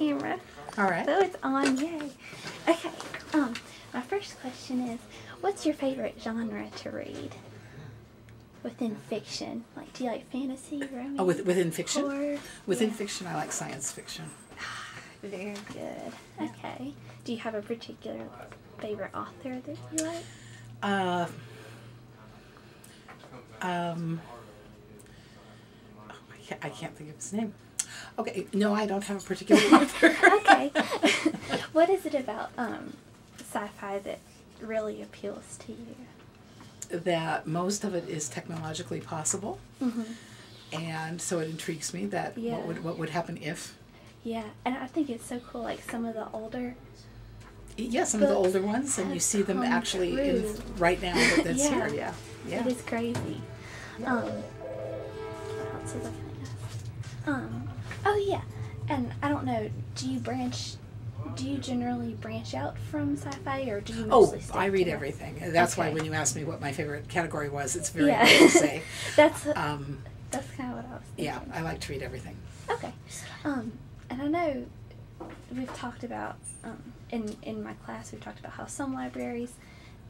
camera. All right. So it's on, yay. Okay, my first question is, what's your favorite genre to read? Within fiction. Like, do you like fantasy, romance? Oh, within fiction? Horror? Within fiction, I like science fiction. Very good. Okay. Do you have a particular favorite author that you like? I can't think of his name. Okay, no, I don't have a particular author. Okay. What is it about sci-fi that really appeals to you? That most of it is technologically possible, and so it intrigues me that what would happen if. Yeah, and I think it's so cool. Like some of the older. Yeah, some of the older ones, and you see them actually right now. That's here. Yeah, yeah. It is crazy. What else was I gonna ask? Oh yeah, and I don't know. Do you generally branch out from sci-fi, or do you mostly stick I read to everything. That's why when you asked me what my favorite category was, it's very hard to say. That's kind of what I was thinking. Yeah, I like to read everything. Okay. And I know we've talked about, in my class, we've talked about how some libraries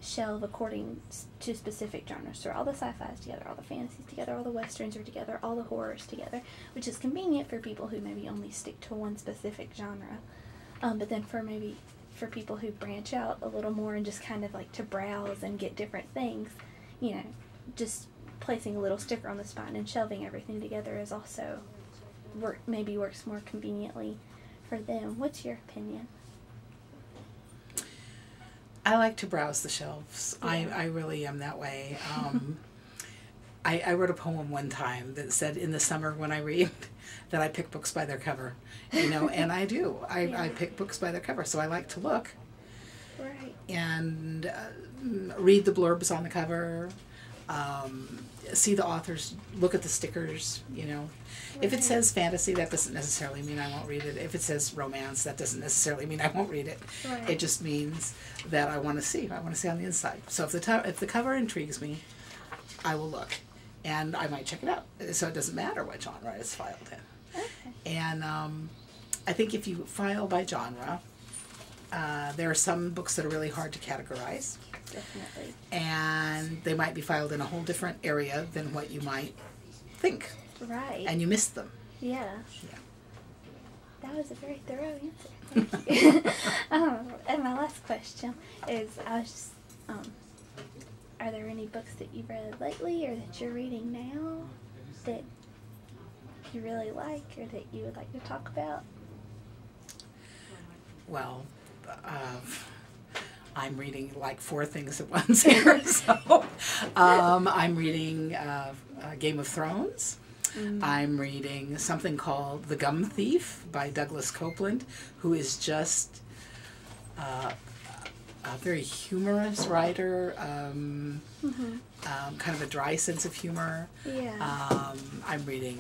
shelve according to specific genres. So all the sci-fis together, all the fantasies together, all the westerns are together, all the horrors together, which is convenient for people who maybe only stick to one specific genre. But then for people who branch out a little more and just kind of like to browse and get different things, you know, just placing a little sticker on the spine and shelving everything together is also maybe works more conveniently for them. What's your opinion? I like to browse the shelves. Yeah. I really am that way. I wrote a poem one time that said, in the summer when I read, that I pick books by their cover, you know, and I do. I pick books by their cover, so I like to look. Right. And read the blurbs on the cover, see the authors, look at the stickers, you know. Right. If it says fantasy, that doesn't necessarily mean I won't read it. If it says romance, that doesn't necessarily mean I won't read it. Right. It just means that I want to see. I want to see on the inside. So if the cover intrigues me, I will look. And I might check it out. So it doesn't matter what genre it's filed in. Okay. And I think if you file by genre, there are some books that are really hard to categorize. Definitely. And they might be filed in a whole different area than what you might think. Right. And you miss them. Yeah. Yeah. That was a very thorough answer. Thank you. And my last question is, are there any books that you've read lately or that you're reading now that you really like or that you would like to talk about? Well, I'm reading like 4 things at once here. So I'm reading Game of Thrones. I'm reading something called The Gum Thief by Douglas Copeland, who is just a very humorous writer, kind of a dry sense of humor. Yeah. I'm reading,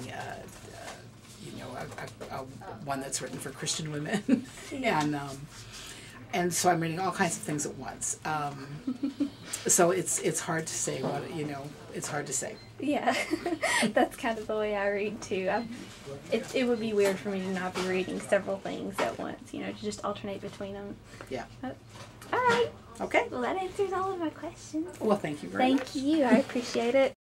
one that's written for Christian women, Yeah. and so I'm reading all kinds of things at once. So it's hard to say what, you know, it's hard to say. Yeah, that's kind of the way I read too. It would be weird for me to not be reading several things at once, you know, to just alternate between them. Yeah. All right. Okay. Well, that answers all of my questions. Well, thank you very much. Thank you. I appreciate it.